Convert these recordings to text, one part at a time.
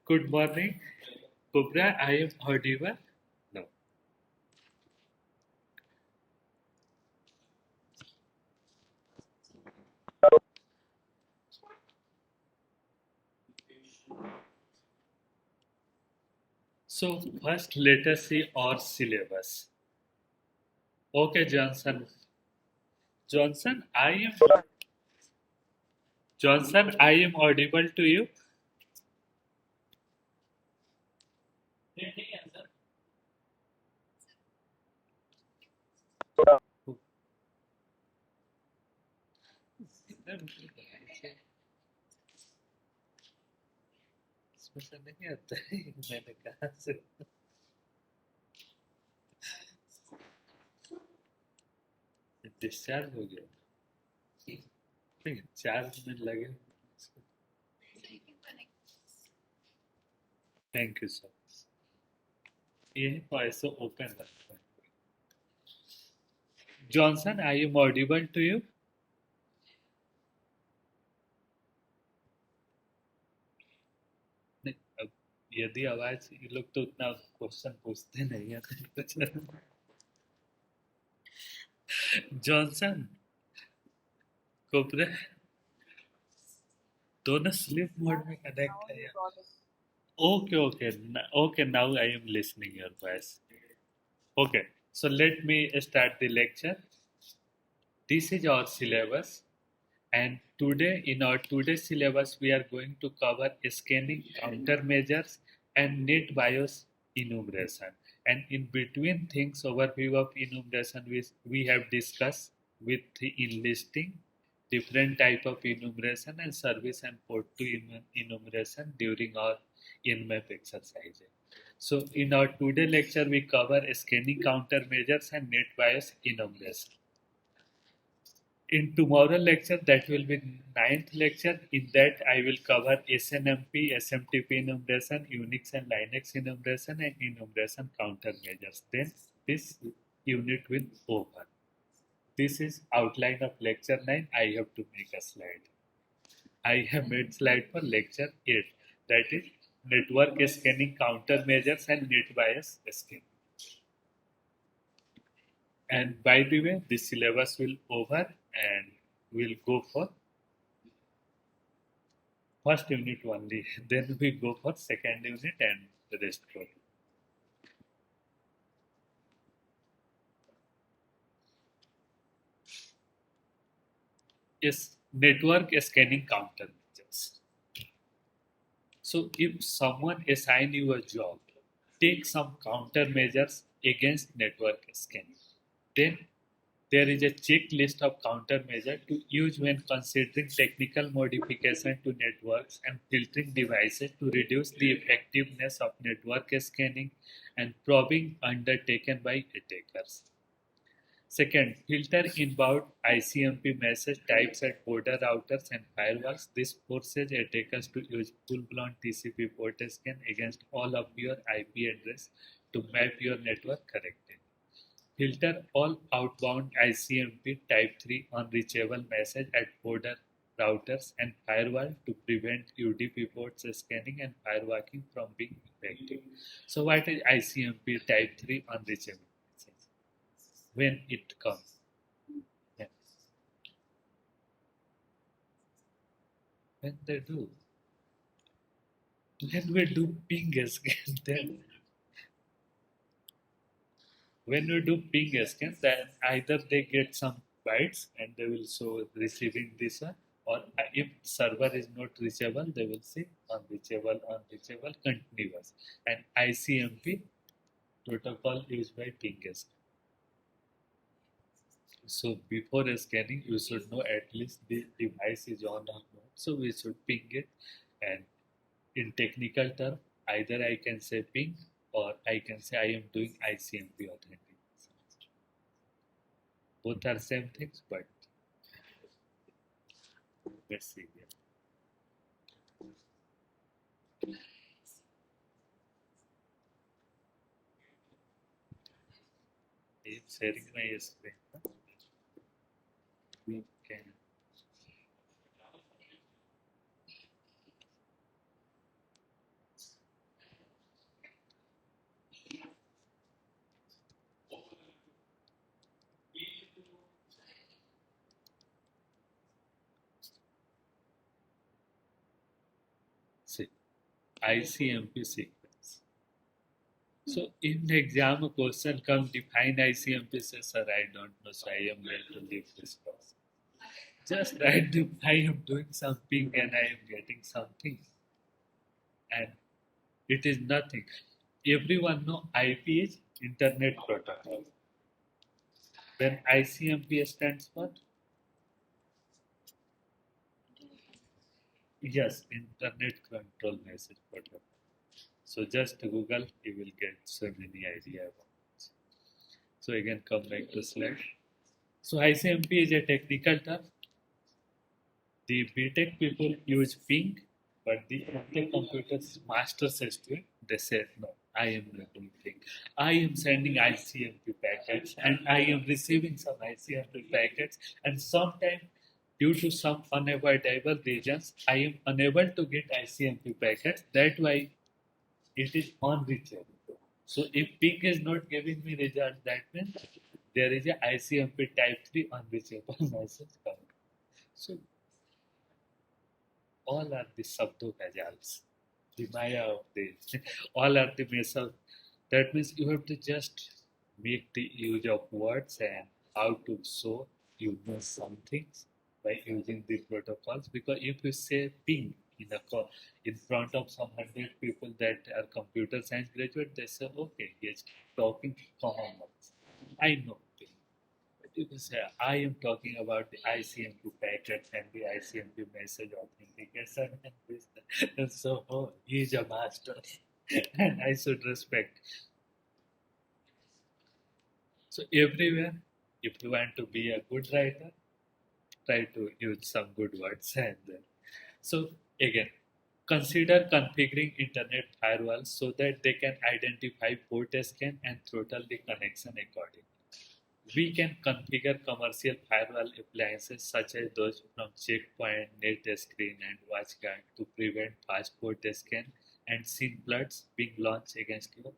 Good morning. Kubra, I am audible? No. So first let us see our syllabus. Okay, Johnson. Johnson, I am audible to you. इसमें नहीं आता है मैंने कहा से discharge हो गया नहीं 4 मिनट लगे थैंक यू सर यही तो ऐसे ओपन रखता है Johnson I am audible to you नहीं अब यदि आवाज ये लोग तो उतना क्वेश्चन पूछते नहीं है जॉनसन कोबरा दोनों स्लीप मोड में कनेक्ट है okay okay okay now I am listening your voice okay so let me start the lecture this is our syllabus and today in our today's syllabus we are going to cover scanning countermeasures and NetBIOS enumeration and in between things overview of enumeration we have discussed with the enlisting different type of enumeration and service and port to enumeration during our INMAP exercise. So in our today lecture we cover scanning countermeasures and NetBIOS enumeration. In tomorrow lecture, that will be ninth lecture. In that, I will cover SNMP, SMTP enumeration, Unix and Linux enumeration, and enumeration countermeasures. Then this unit will over. This is outline of lecture 9. I have to make a slide. I have made slide for lecture 8. That is network scanning countermeasures and NetBIOS scanning. And by the way, this syllabus will over and we'll go for first unit only. Then we go for second unit and the rest for. Yes, network scanning countermeasures. So if someone assign you a job, take some countermeasures against network scanning. Then there is a checklist of countermeasures to use when considering technical modification to networks and filtering devices to reduce the effectiveness of network scanning and probing undertaken by attackers. Second, filter inbound ICMP message types at border routers and firewalls. This forces attackers to use full-blown TCP port scan against all of your IP address to map your network correctly. Filter all outbound ICMP Type 3 unreachable message at border routers and firewall to prevent UDP ports scanning and firewalking from being effective. So what is ICMP Type 3 unreachable message? When it comes. Yeah. When they do. When we do ping scan, then when we do ping scan, then either they get some bytes and they will show receiving this one, or if server is not reachable, they will say unreachable, unreachable, continuous. And ICMP protocol used by ping scan. So before scanning, you should know at least the device is on or not. So we should ping it, and in technical term, either I can say ping or I can say I am doing ICMP authentication. Both are same things, but let's see here. I am sharing my screen. We can. ICMP sequence. So in the exam, a question come define ICMP, say, sir, I don't know, so I am going to leave this course. Just write I am doing something and I am getting something. And it is nothing. Everyone know IP is Internet Protocol. Then ICMP stands for, yes, Internet Control Message Protocol. So just Google, you will get so many idea about it. So again, come back to slide. So ICMP is a technical term. The BTech people use ping, but the MTech computers master system, they said, no, I am not doing ping. I am sending ICMP packets and I am receiving some ICMP packets, and sometimes due to some unavoidable reasons, I am unable to get ICMP packets. That's why it is unreachable. So if ping is not giving me result, that means there is a ICMP type 3 unreachable message coming. So all are the Sabdo Kajals, the Maya of this. All are the method. That means you have to just make the use of words and how to show you know some things by using the protocols. Because if you say ping in a call in front of some 100 people that are computer science graduate, they say, okay, he's talking common words. I know ping. You can say, I am talking about the ICMP packet and the ICMP message authentication and this. And so, oh, he is a master and I should respect. So, everywhere, if you want to be a good writer, try to use some good words. And so, again, consider configuring internet firewalls so that they can identify port scan and throttle the connection accordingly. We can configure commercial firewall appliances such as those from Checkpoint, NetScreen, and WatchGuard to prevent fast port scan and SIM floods being launched against you.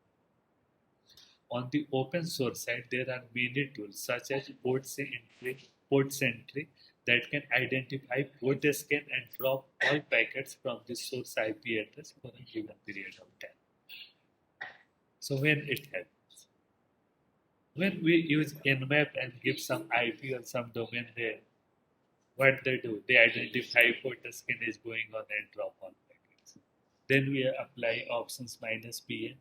On the open source side, there are many tools such as Port Sentry that can identify port scan and drop all packets from the source IP address for a given period of time. So when it happens, when we use Nmap and give some IP or some domain there, what they do, they identify port scan is going on and drop all packets. Then we apply options minus PN,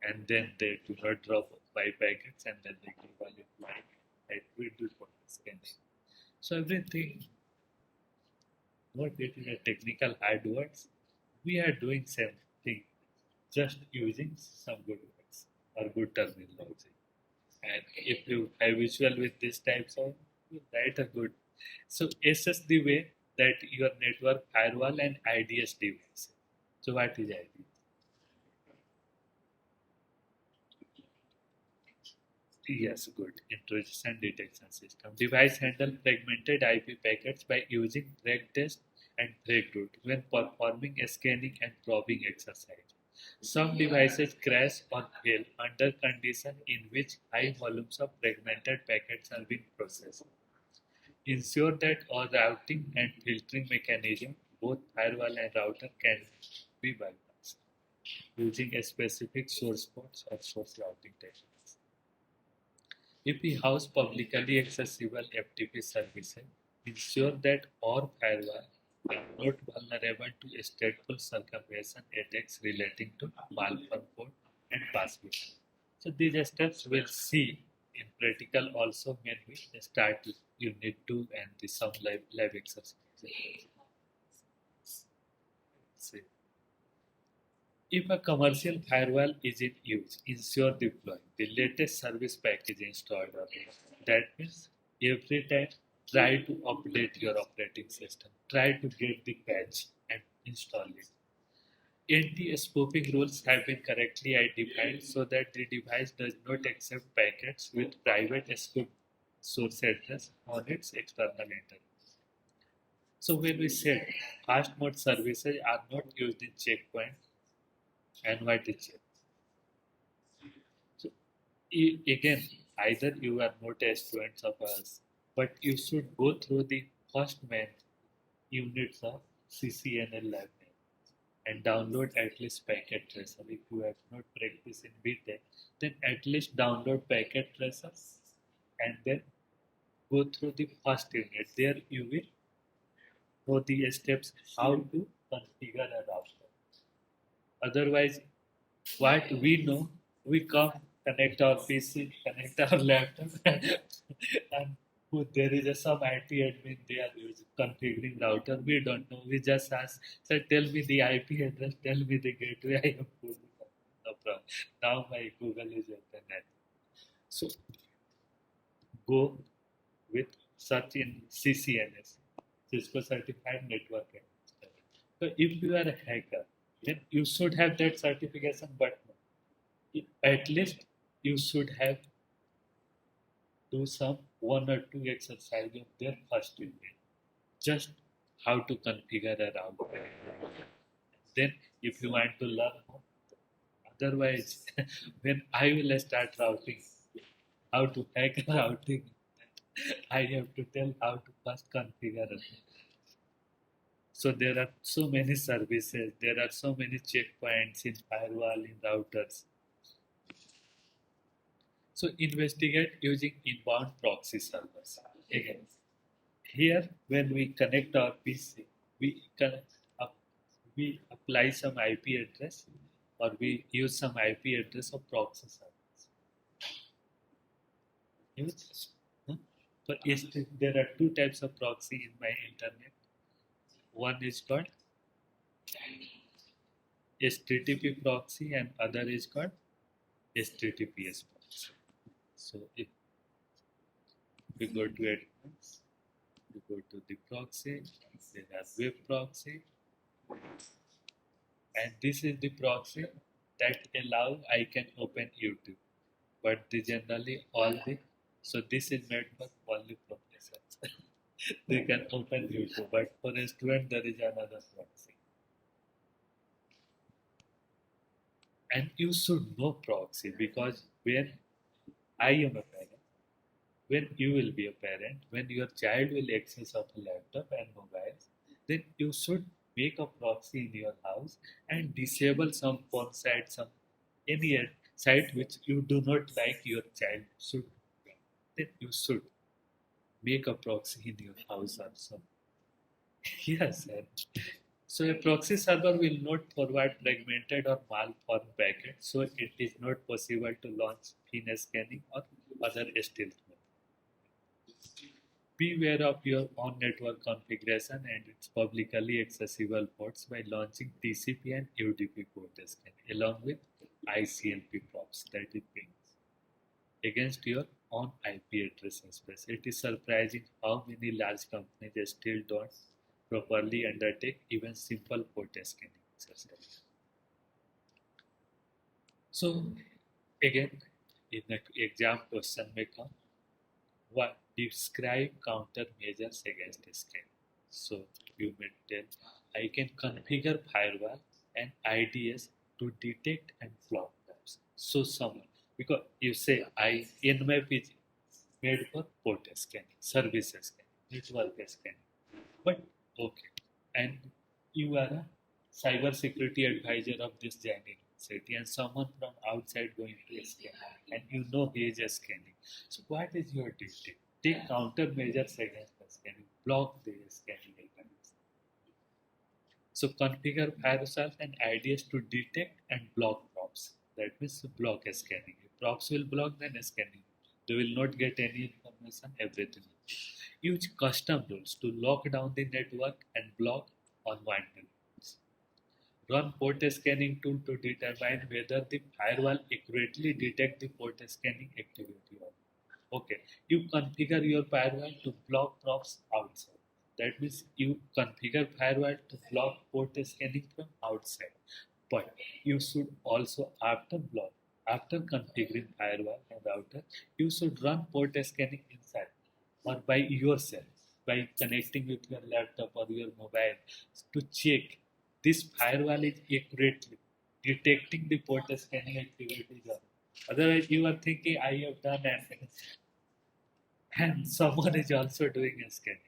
and then they do not drop 5 packets, and then they give a reply that we do port scanning. So everything, what it is a technical hard words, we are doing same thing, just using some good words or good terminology. And if you have visual with these types of, you write a good. So assess the way that your network firewall and IDS device. So what is IDS? Yes, good. Intrusion detection system. Device handle fragmented IP packets by using thread test and thread root when performing a scanning and probing exercise. Some devices crash or fail under conditions in which high volumes of fragmented packets are being processed. Ensure that all routing and filtering mechanism, both firewall and router, can be bypassed using a specific source ports or source routing techniques. If we house publicly accessible FTP services, ensure that our firewall are not vulnerable to stateful circumvention attacks relating to malformed port and password. So these steps we'll see in practical also when we start unit 2 and the some live exercises. See. If a commercial firewall is in use, ensure deploying the latest service package installed on it. That means every time try to update your operating system. Try to get the patch and install it. Anti-spoofing rules have been correctly defined so that the device does not accept packets with private spoofed source address on its external internet. So when we said fast mode services are not used in Checkpoint, and what is it? So again, either you are not a student of us, but you should go through the first main units of CCNL lab. and download at least packet tracer. If you have not practiced in BTech, then at least download packet tracer and then go through the first unit. There you will know the steps how to configure a router. Otherwise, what we know, we come, connect our PC, connect our laptop, and there is some IP admin, they are using, configuring router. We don't know. We just ask, sir, tell me the IP address, tell me the gateway. I have put it. No problem. Now my Google is open. So go with search in CCNS, Cisco Certified Network Administrator. So if you are a hacker, then you should have that certification, but at least you should have do some one or two exercise of their first unit, just how to configure a router. Then if you want to learn more, otherwise when I will start routing, how to hack routing, I have to tell how to first configure it. So there are so many services, there are so many checkpoints in firewall, in routers. So investigate using inbound proxy servers. Again, here when we connect our PC, we we apply some IP address or we use some IP address of proxy servers. Use, huh? So there are two types of proxy in my internet. One is called HTTP proxy and other is called HTTPS proxy. So if we go to advanced, we go to the proxy, there are web proxy, and this is the proxy that allow I can open YouTube. But the generally all the so this is made for only professors. They can open YouTube, but for a student there is another proxy. And you should know proxy because when I am a parent, when you will be a parent, when your child will access of a laptop and mobiles, then you should make a proxy in your house and disable some porn site, some any site which you do not like your child should. Then you should make a proxy in your house also. Yes, and so a proxy server will not forward fragmented or malformed packets, so it is not possible to launch thin scanning or other stealth methods. Beware of your own network configuration and its publicly accessible ports by launching TCP and UDP port scanning along with ICMP props that it brings against your own IP address space. It is surprising how many large companies still don't properly undertake even simple port scanning exercise. So again, in the exam question may come, what describe countermeasures against scanning. So you may tell, I can configure firewall and IDS to detect and block traps. So someone, because you say I in my PC made for port scanning, service scanning, network scanning. But okay, and you are a cyber security advisor of this giant university, and someone from outside going to scan, and you know he is scanning. So what is your duty? Take countermeasures against the scanning, block the scanning items. So configure firewalls and IDS to detect and block props. That means block scanning. If props will block, then scanning. They will not get any information, everything. Use custom rules to lock down the network and block unwanted rules. Run port scanning tool to determine whether the firewall accurately detect the port scanning activity or not. Okay, you configure your firewall to block props outside. That means you configure firewall to block port scanning from outside. But you should also after configuring firewall and router, you should run port scanning inside or by yourself by connecting with your laptop or your mobile to check this firewall is accurately detecting the port scanning activity. Otherwise, you are thinking I have done and someone is also doing a scanning.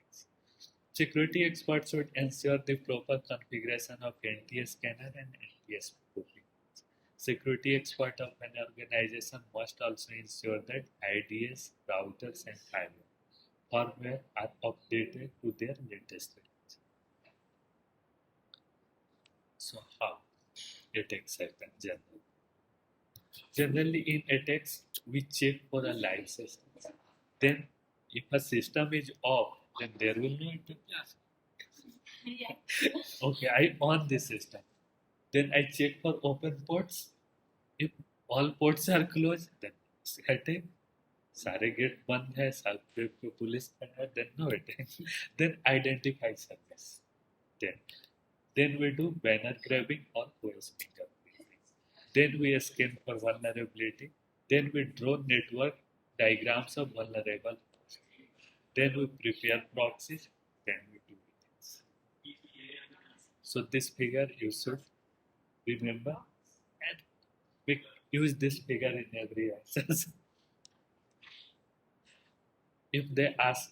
Security experts should ensure the proper configuration of NTA scanner and NTA spoofing. Security expert of an organization must also ensure that IDS, routers, and firmware are updated to their latest release. So how attacks happen generally? Generally in attacks, we check for a live system. Then if a system is off, then there will no attack. Okay, I on this system. Then I check for open ports. If all ports are closed, then attack. सारे gate बंद है सब पे police खड़ा है then no attack. Then identify service. Then we do banner grabbing or OS fingerprinting. Then we scan for vulnerability. Then we draw network diagrams of vulnerable. Then we prepare proxies. Then we do it. So this figure you should remember, and we use this figure in every answer. If they ask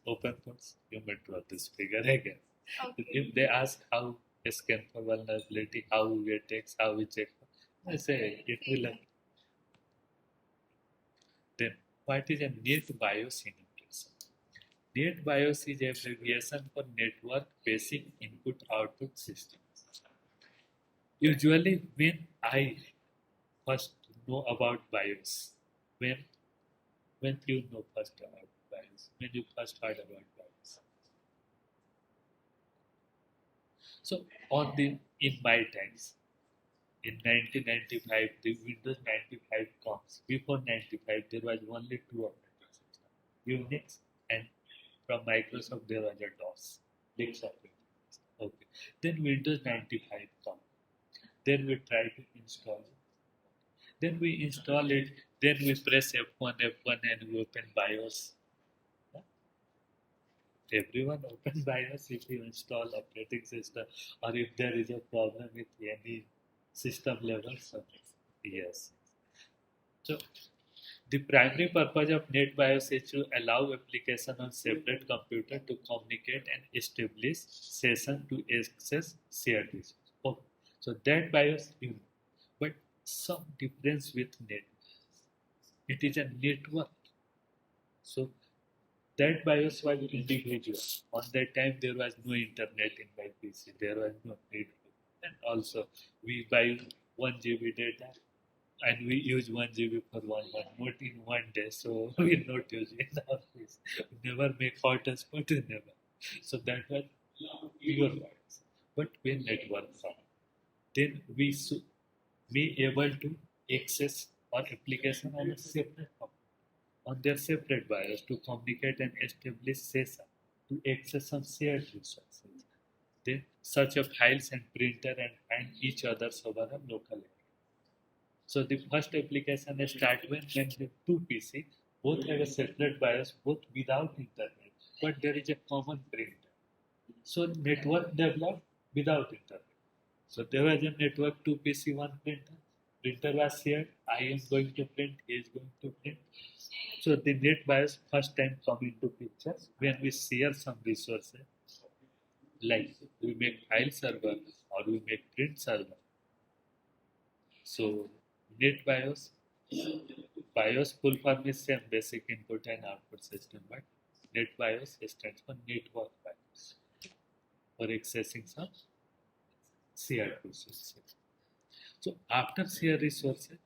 open ports, you may draw this figure again. Okay. If they ask how we scan for vulnerability, how we attacks, how we check, I say it will. Then what is a NetBIOS in English? NetBIOS is a abbreviation for Network Basic Input-Output System. Usually, when I first know about BIOS, when you know first about BIOS, when you first heard about BIOS. So in my times, in 1995, the Windows 95 comes. Before 95, there was only two operating systems, Unix, and from Microsoft there was a DOS, Linux operating system. Okay. Then Windows 95 comes. Then we try to install it. Then we install it. Then we press F1, and we open BIOS. Everyone open BIOS if you install operating system, or if there is a problem with any system level. So, yes. So the primary purpose of NetBIOS is to allow application on separate computer to communicate and establish session to access shared resources. Okay. So that BIOS you know. But some difference with net. It is a network. So that BIOS was individual. On that time there was no internet in my PC. There was no need. And also we buy 1 GB data and we use 1 GB for 1 month, not in 1 day. So we not use it in office. Never make hotspot, never. So that was pure BIOS. But when network comes, then we should be able to access our application on a separate computer, on their separate BIOS to communicate and establish session to access some shared resources. They search a files and printer and find each other over a local area. So the first application start when the two PC both have a separate BIOS, both without internet, but there is a common printer. So network developed without internet. So there was a network, two PC, one printer. Printer was shared. I am going to print. He is going to print. So the NetBIOS first time come into picture when we share some resources, like we make file server or we make print server. So NetBIOS, BIOS full form is same, basic input and output system, but NetBIOS stands for network BIOS for accessing some shared resources. So after shared resources,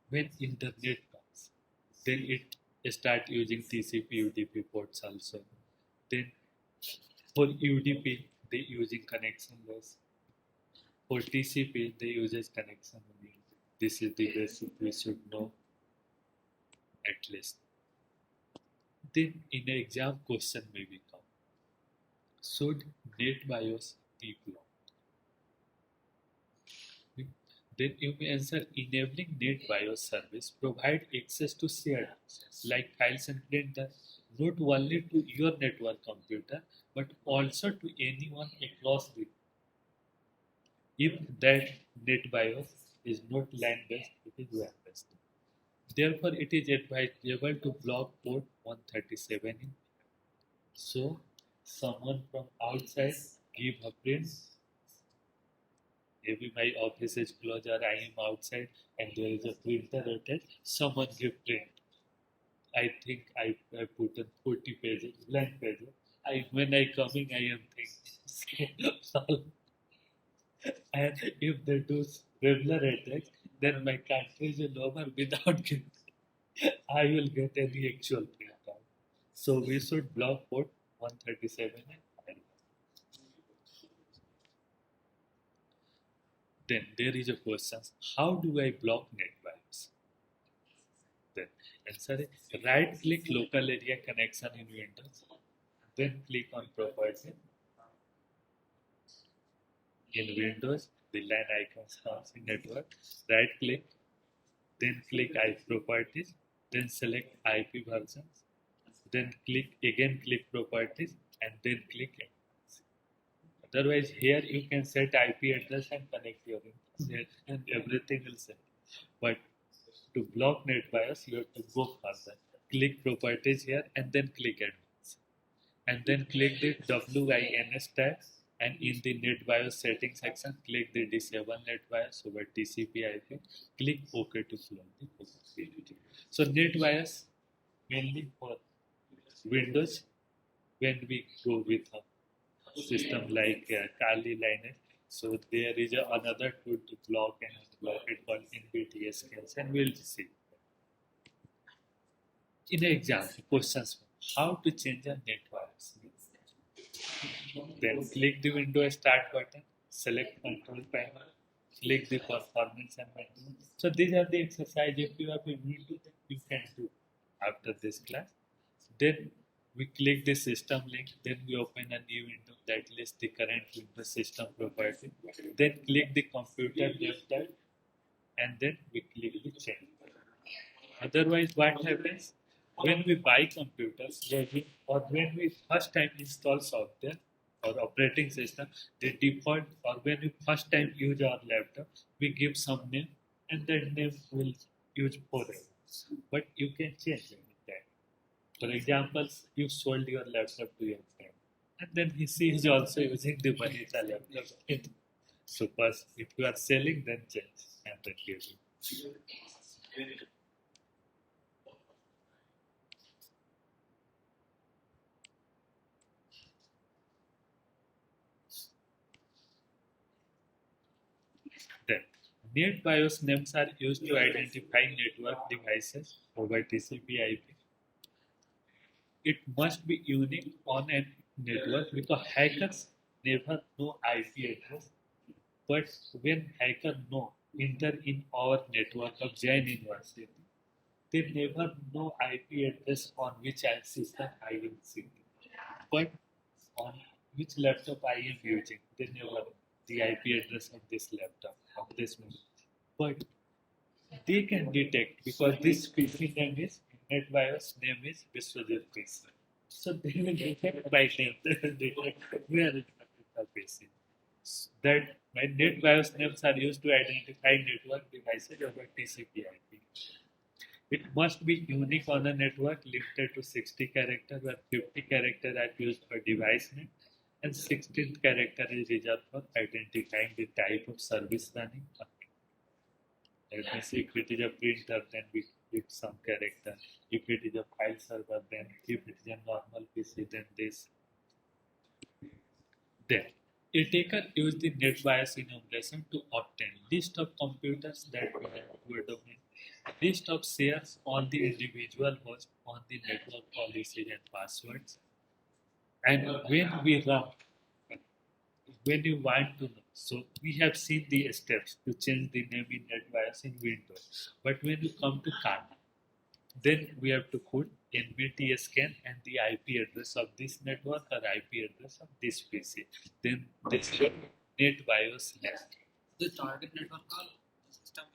when internet comes, then it start using TCP UDP ports also. Then for UDP they using connectionless. For TCP they uses connection only. This is the basic we should know at least. Then in an exam question may become, should NetBIOS be blocked? Then you may answer, enabling NetBIOS service provide access to shared resources like files and printers, not only to your network computer but also to anyone across the world. If that NetBIOS is not LAN-based, it is WAN-based. Therefore, it is advisable to block port 137 in. So, someone from outside give a print. Maybe my office is closed or I am outside and there is a printer attached. Someone give print. I think I put in 40 pages, blank pages. When I coming, I am thinking, and if they do regular attacks, then my cartridge will over without getting, I will get any actual print out. So we should block port 137 and 5. Then there is a question: how do I block NetBIOS? Then answer is right click local area connection in Windows, then click on property. In Windows, the line icon comes in network, right click, then click IP properties, then select IP versions, then click properties, and then click Advanced. Otherwise, here you can set IP address and connect your internet and everything will set. But to block NetBIOS, you have to go further. Click properties here and then click Advanced. And then click the WINS tab, and in the NetBIOS settings section, click the disable NetBIOS over TCP/IP. Click OK to close the possibility. So NetBIOS mainly for Windows. When we go with a system like Kali Linux, so there is another tool to block and unblock it called NBTS scans, and we'll see. In an example, questions: how to change a NetBIOS? Then click the Windows Start button, select Control Panel, click the Performance and Maintenance. So these are the exercises. If you have a need to, you can do after this class. Then we click the System link. Then we open a new window that lists the current Windows system property. Then click the Computer Name tab, and then we click the Change. Otherwise, what happens? When we buy computers, or when we first time install software or operating system, the default, or when we first time use our laptop, we give some name, and that name will use forever. But you can change that. For example, you sold your laptop to your friend, and then he is also using the Vanita laptop. So first, if you are selling, then change and then give it. Then, NetBIOS names are used to identify network devices over TCP/IP. It must be unique on a network because hackers never know IP address. But when hackers enter in our network of Jain University, they never know IP address on which system I am sitting. But on which laptop I am using, they never know the IP address of this laptop, of this machine. But they can detect because this PC name is NetBIOS name is Viswajit PC. So they will detect by name. They will detect where it is the PC. That my NetBIOS names are used to identify network devices over TCP/IP. It must be unique on a network limited to 60 characters, where 50 characters are used for device name, and 16th character is reserved for identifying the type of service running. Let me see, if it is a printer, then we give some character. If it is a file server, then if it is a normal PC, then this. Then, a taker used the NetBIOS enumeration to obtain list of computers that we have to a domain, list of shares on the individual host on the network policies and passwords. And when we run, when you want to know, so we have seen the steps to change the name in NetBIOS in Windows. But when you come to Kali, then we have to put NBTS scan and the IP address of this network or IP address of this PC. Then this NetBIOS name. The target network or system.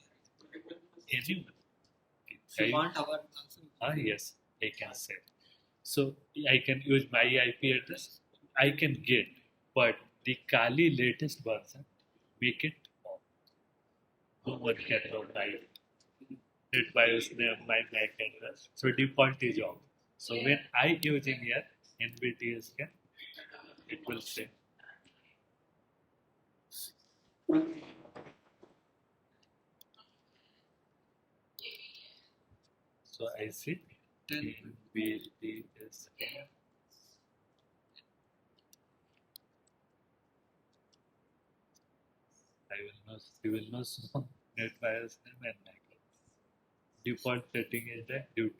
Anyone. If you want our answer. Yes, I can say. So I can use my IP address. I can get, but the Kali latest version make it off. No one can provide NetBIOS name, my MAC address. So default is off. So when I using here NBTS scan, it will say. So I see NBDS. You will know some NetBIOS name and MAC. Default setting is that due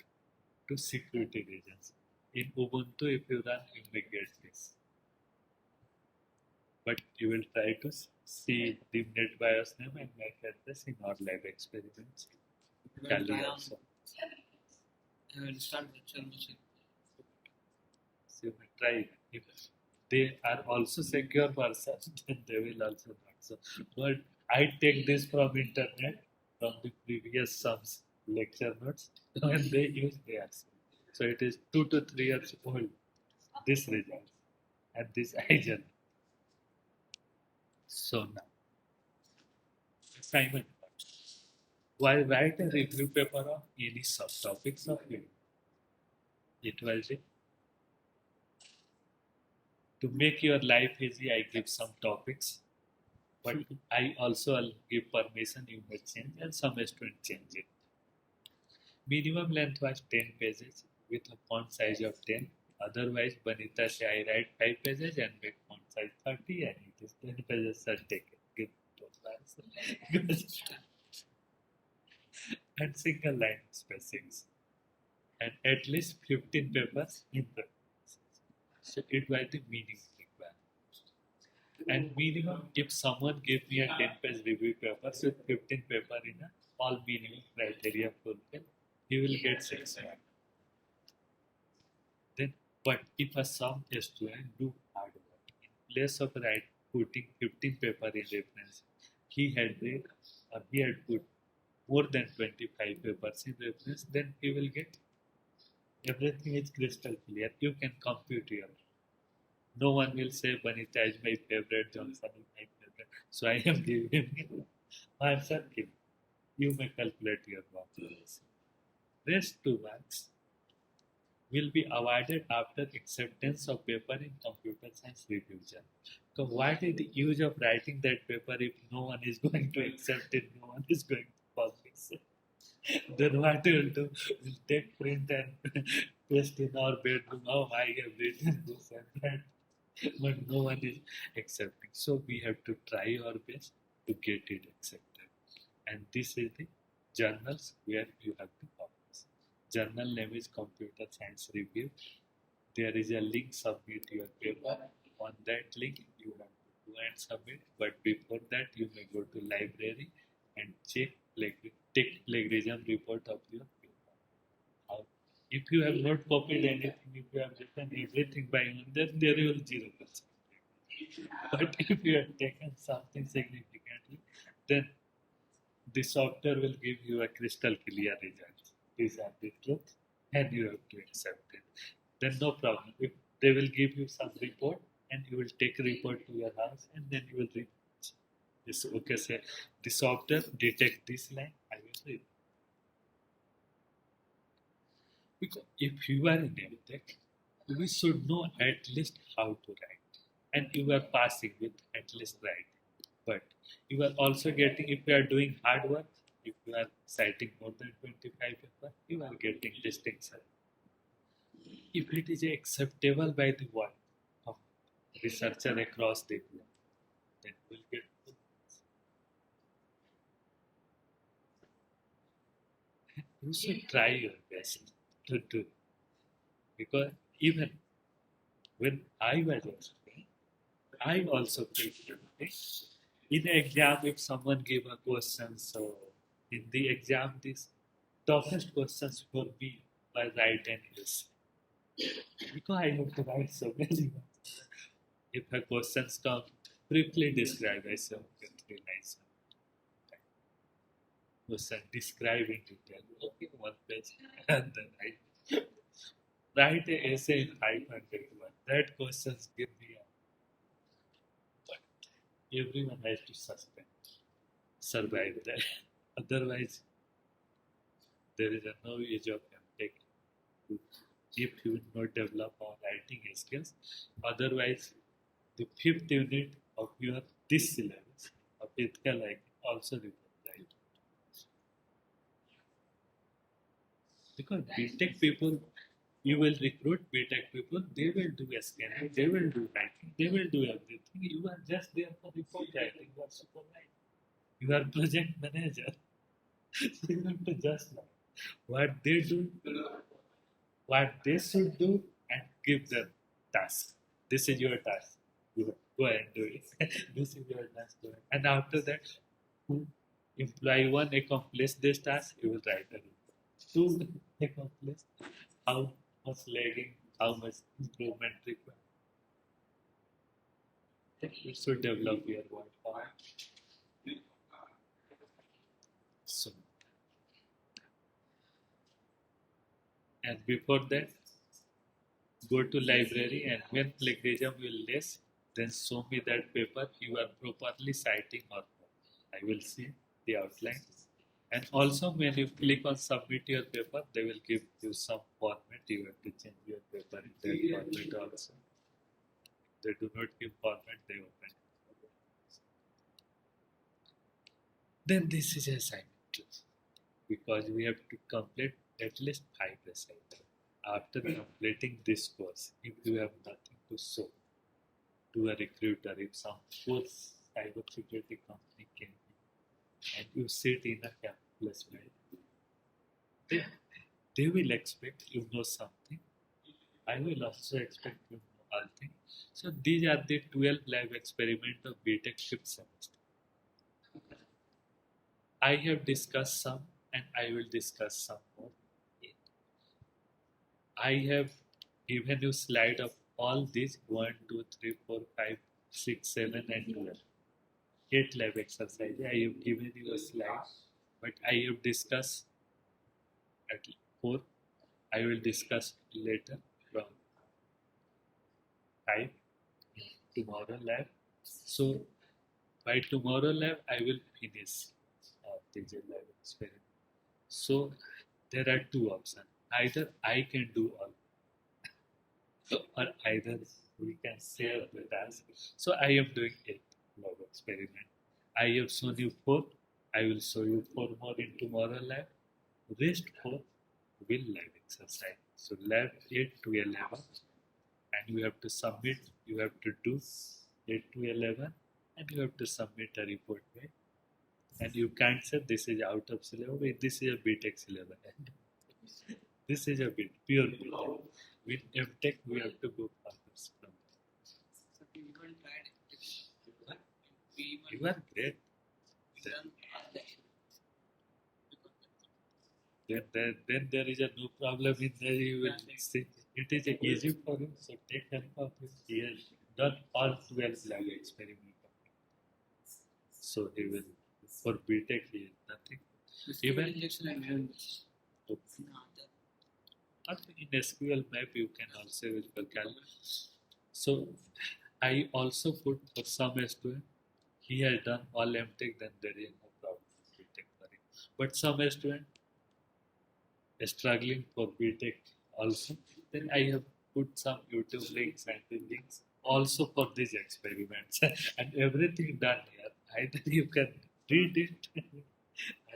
to security reasons. In Ubuntu, if you run, you may get this. But you will try to see the NetBIOS name and MAC address in our lab experiments. Kali also. I will start virtual machine. So you may try. If they are also secure versions, then they will also not. So, but I take this from internet, from the previous some lecture notes, and they use theirs. So it is 2 to 3 years old, this result, and this agent. So now, assignment. While write a review paper on any subtopics of it, it will be to make your life easy. I give some topics, but I also give permission you may change, and some students change it. Minimum length was 10 pages with a font size of 10. Otherwise, Banita say I write 5 pages and make font size 30, and it is 10 pages are taken. Give those and single line spacings. And at least 15 papers in the. So it was the meaning requirement. And minimum, if someone gave me a 10-page review paper with 15 paper in a all minimum criteria fulfilled, he will get 6 marks. Then, but if a some student do hard work, in place of putting 15 paper in reference, he had put more than 25 papers in reference, then he will get everything is crystal clear. You can compute your. No one will say Banita is my favorite, Johnson is my favorite. So I am giving him answer. You may calculate your marks. Rest 2 marks will be awarded after acceptance of paper in computer science review journal. So what is the use of writing that paper if no one is going to accept it, no one is going to publish it? Then what we will do? We'll take print and paste in our bedroom. Oh, I have written this and that. But no one is accepting. So we have to try our best to get it accepted. And this is the journals where you have to publish. Journal name is Computer Science Review. There is a link, submit your paper. On that link, you have to do and submit. But before that, you may go to library and take plagiarism report of your paper. If you have not copied anything, if you have written everything by hand, then there will 0%. But if you have taken something significantly, then the software will give you a crystal clear result. These are the truth, and you have to accept it. Then no problem. If they will give you some report, and you will take a report to your house, and then you will read this. Okay, say the software detect this line. I will read. Because if you are in MTech, we should know at least how to write. And you are passing with at least writing. But you are also getting, if you are doing hard work, if you are citing more than 25 papers, you are getting distinction. If it is acceptable by the world of researcher across the globe, then you will get you should try your best to do. Because even when I was explaining, I also feel in the exam if someone gave a question, so in the exam this toughest questions for me were write and essay. Because I have to write so many ones. If a questions come, briefly describe, I say okay, 3 lines. Question describe in detail. Okay, 1 page, and then I write an essay in 500 words. That questions give me a. But everyone has to survive that. Otherwise, there is no age of MTech if you will not develop our writing skills. Otherwise, the fifth unit of your this syllabus of ethical hacking also required. Because BTech people, you will recruit BTech people, they will do scanning, they will do hacking, they will do everything. You are just there for report writing, you are supervisor. You are project manager. You have to just know what they do, what they should do, and give them task. This is your task. You go and do it. This is your task. Go ahead. And after that, who employee one accomplished this task, you will write a report. Two accomplished, how much lagging, how much improvement required. You should develop your word format. So, and before that, go to library, and when plagiarism will less, then show me that paper you are properly citing or not. I will see the outline. And also when you click on submit your paper, they will give you some format. You have to change your paper in that format also. They do not give format, they open. Then this is assignment, because we have to complete at least 5 assignments. After completing this course, if you have nothing to show to a recruiter, if some poor cybersecurity company came and you sit in a campus placement, they will expect you know something. I will also expect you know all things. So these are the 12 lab experiments of BTech 5th semester. I have discussed some and I will discuss some more. I have given you slide of all these 1, 2, 3, 4, 5, 6, 7 and 12. 8 lab exercises. I have given you a slide, but I have discussed at 4. I will discuss later from 5 tomorrow lab. So by tomorrow lab, I will finish this lab experiment. So there are 2 options. Either I can do all, or either we can share the task. So I am doing 8 lab experiment. I have shown you 4. I will show you 4 more in tomorrow lab. Rest 4 will lab exercise. So lab 8 to 11, and you have to submit. You have to do 8 to 11, and you have to submit a report back. And you can't say this is out of syllabus. This is a BTech syllabus. This is a pure BTech. With MTech, we have to go further from that. So we even tried it. You are great. Then there is a no problem in there. You will see. It is easy for him. So take help of him. He has done all 12 lab experiments. So he will, for BTech, he is nothing. Even injection and hand. in SQL map, you can also use for calculus. So I also put for some student, he has done all MTech, then there is no problem with BTech for him. But some student is struggling for BTech also, then I have put some YouTube links and the links also for these experiments and everything done here. Either you can read it,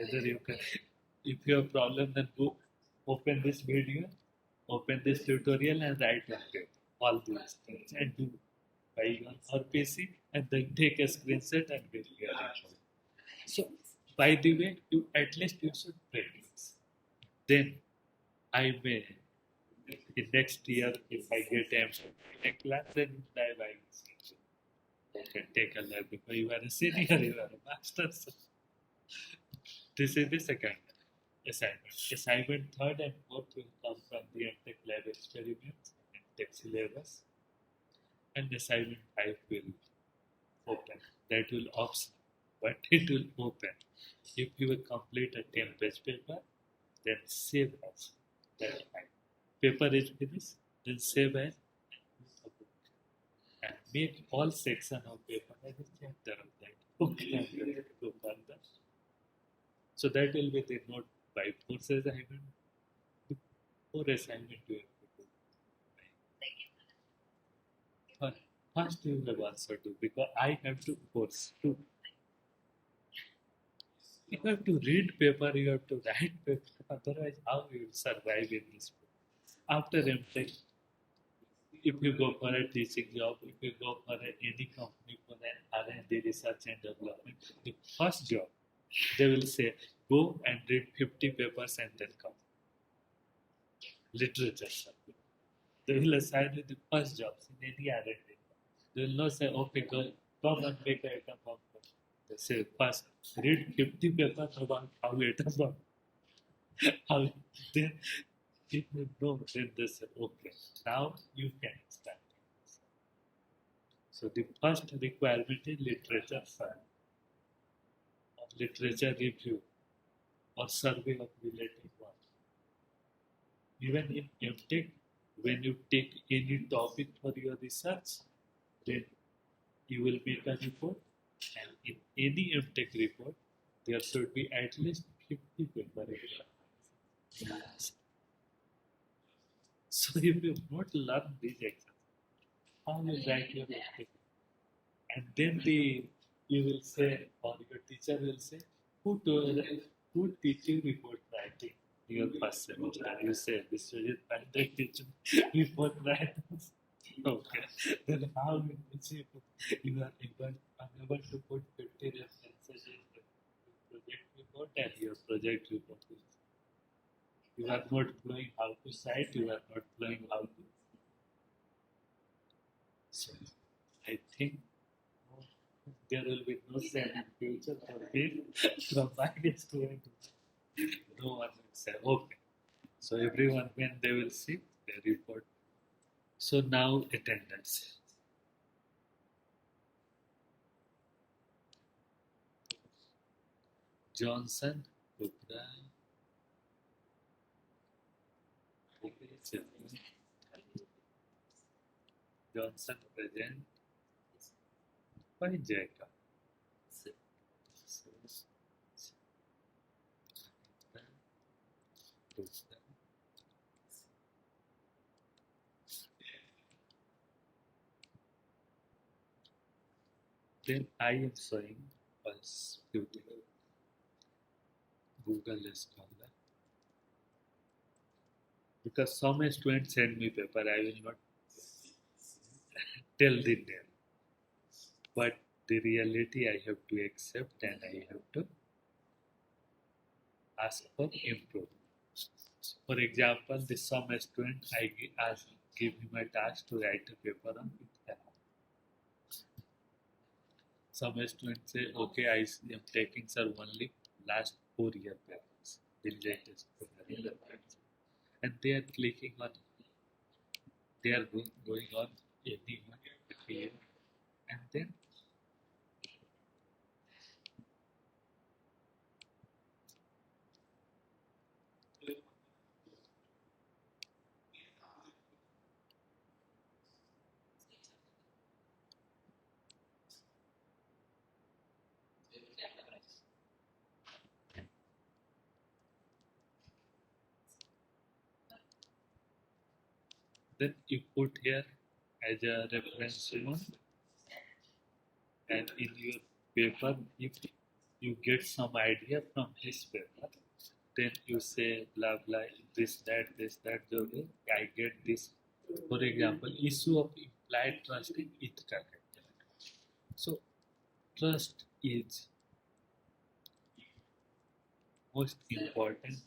either you can, if you have problem, then go open this video, open this tutorial and write on paper all these things and do by your or PC and then take a screenshot and get your report. So by the way, you at least you should practice. Then I may in next year if I get a class, then I will okay, take a lab because you are a senior, you are a master. So this is the second assignment. Assignment 3rd and 4th will come from the MTech lab experiments and MTech syllabus. And assignment 5 will open. That will optional, but it will open. If you will complete a 10-page paper, then save as that time. Paper is finished, then save as and make all section of paper as a chapter of that. Okay, go further. So that will be the note by 4 assignment. 4 assignment you have to do. first you will also do because I have to force to. You have to read paper, you have to write paper. Otherwise, how you will survive in this world? After MTech, if you go for a teaching job, if you go for any company for an R&D research and development, the first job they will say go and read 50 papers and then come literature subject. They will assign you the first jobs in any R&D. They will not say okay come and make an atom bomb. They say first read 50 papers about how atom bomb how then if you know then they say okay now you can start. So the first requirement is literature file, or literature review, or survey of related work. Even in MTech, when you take any topic for your research, then you will make a report, and in any MTech report, there should be at least 50 paper examples. So if you not learn these examples, how you write your MTech? And then you will say, or your teacher will say, who teach you report writing in your first semester? You say, this is Pandey teach you report writing. Okay. Then how will you are unable to put 50 references in the project report and your project report is you are not knowing how to cite, you are not knowing how to. So I think there will be no sense in future for me from my student. No one will say, okay. So everyone, when they will see, they report. So now attendance. Johnson, Gupta, Johnson present. Why Jacob? Then I am showing us beautiful Google Scholar. Because some students send me paper, I will not tell the name. But the reality I have to accept and I have to ask for improvement. For example, the some student give him a task to write a paper on it. Some students say, okay, I am taking sir only last 4 year papers, the latest paper. And they are clicking on, they are going on any one, and then you put here as a reference one, and in your paper, if you get some idea from his paper, then you say blah blah this that okay, I get this. For example, issue of implied trust in Ithaca. So trust is most important.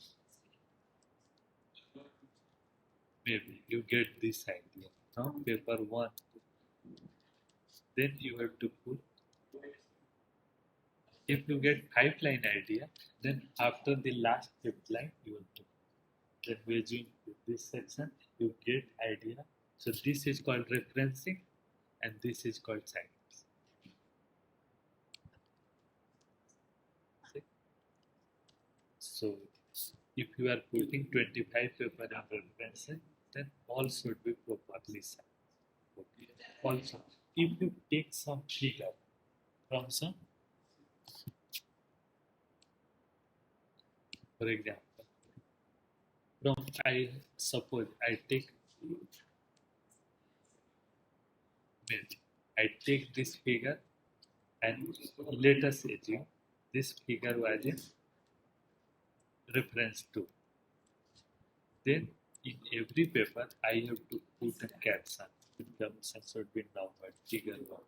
Maybe you get this idea. Now paper one, then you have to put. If you get 5 line idea, then after the last 5th line you will put. Then using this section, you get idea. So this is called referencing, and this is called science. So if you are putting 25 paper in referencing, then all should be properly signed. Okay. Also, if you take some figure from some, for example, from I suppose I take milk. I take this figure and let us assume this figure was in reference 2. Then in every paper I have to put a caption. The caption should be numbered, figure 1.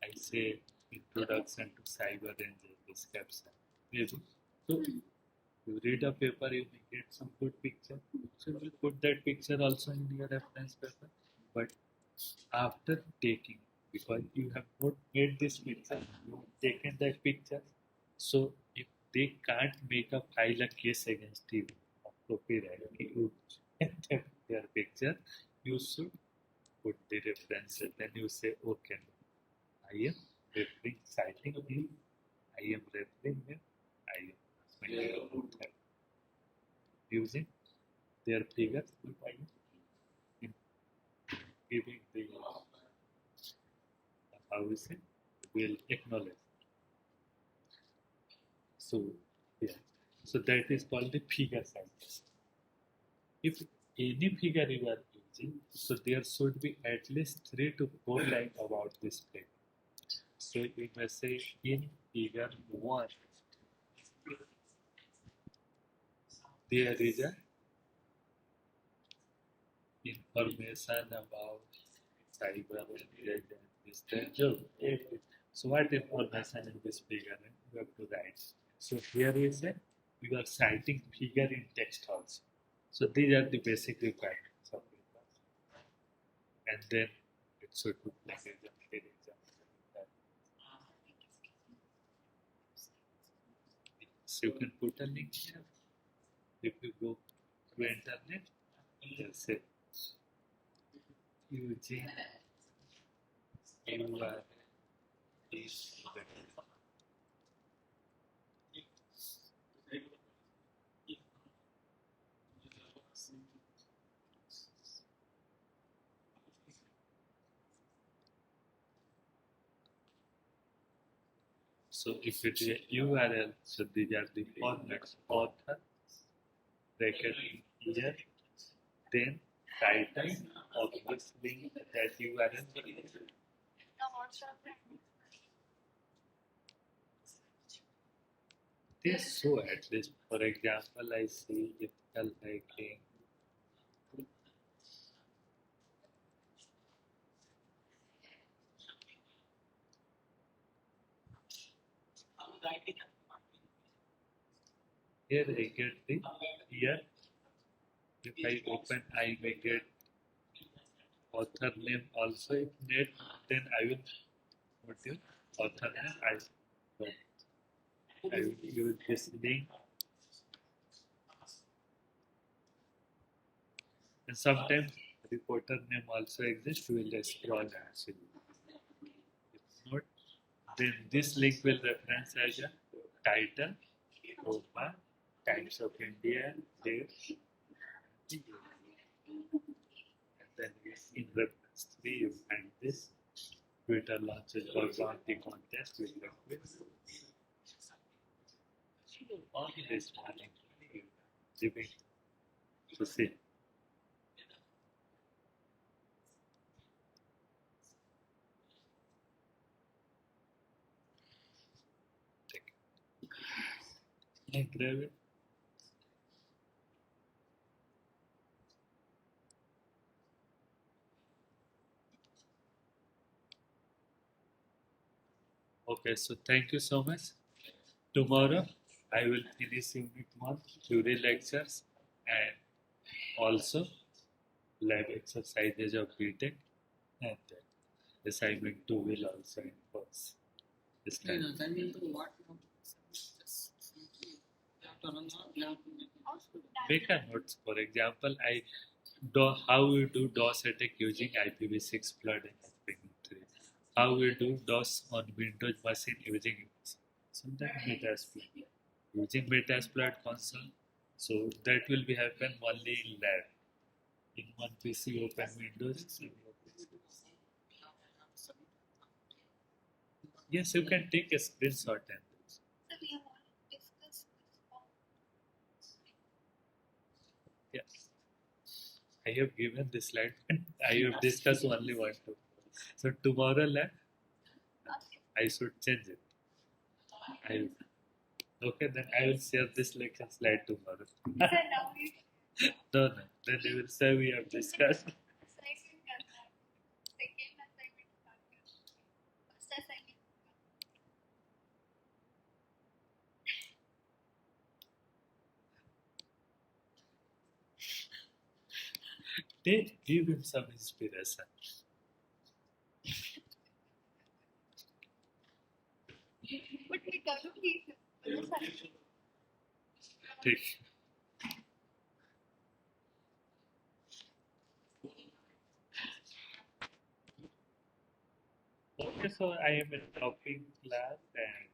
I say introduction to cyber danger, this caption. Maybe. So you read a paper, you may get some good picture. So you will put that picture also in your reference paper. But after taking, because you have not made this picture, you have taken that picture. So if they can't make a file a case against you of copyright, you take their picture, you should put the references. Then you say, okay, I am referring, citing him, I am referring him, I am making a note here. Using their figures, I am giving the how we say will acknowledge. So yeah, so that is called the figure size. If any figure you are using, so there should be at least 3 to 4 lines about this figure. So you may say in figure 1, there is a information about cyber and this that. So what information in this figure you have to write. So here is a you are citing figure in text also. So these are the basic requirements of paper. And then it should look like example. So you can put a link here. If you go to internet, just say using URL is better. So if it is a URL, so these are the formats: author, bracket here, then title of this link that URL. This so at least, for example, I see ethical hacking. Here I get the here. If I open, I may get author name also. If net, then I will put your author name. I will use this link. And sometimes reporter name also exists. We will scroll and see. If not, then this link will reference as a title, Roma, Times of India, there, and then in reference 3 you find this Twitter launches or bounty contest with request. All this morning, giving to see. And grab it. Okay, so thank you so much. Tomorrow I will finish unit 1, theory lectures, and also lab exercises of BTech, and assignment 2 will also enforce this No, time. assignment to what? Just simply you have to run out, you have to Make a notes. For example, I do how we do DOS attack using IPv6 flood and IPv3. How we do DOS on Windows machine using sometimes Metasploit. Using Metasploit console, so that will be happen only in lab. In one PC, open Windows. Yes, you can take a screenshot and yes. I have given this slide and I have discussed only one two. So tomorrow lab I should change it. I Okay, then I will share this lecture slide tomorrow. No, no. Then they will say we have discussed. They give him some inspiration. ठीक. Okay, so I am in topping class and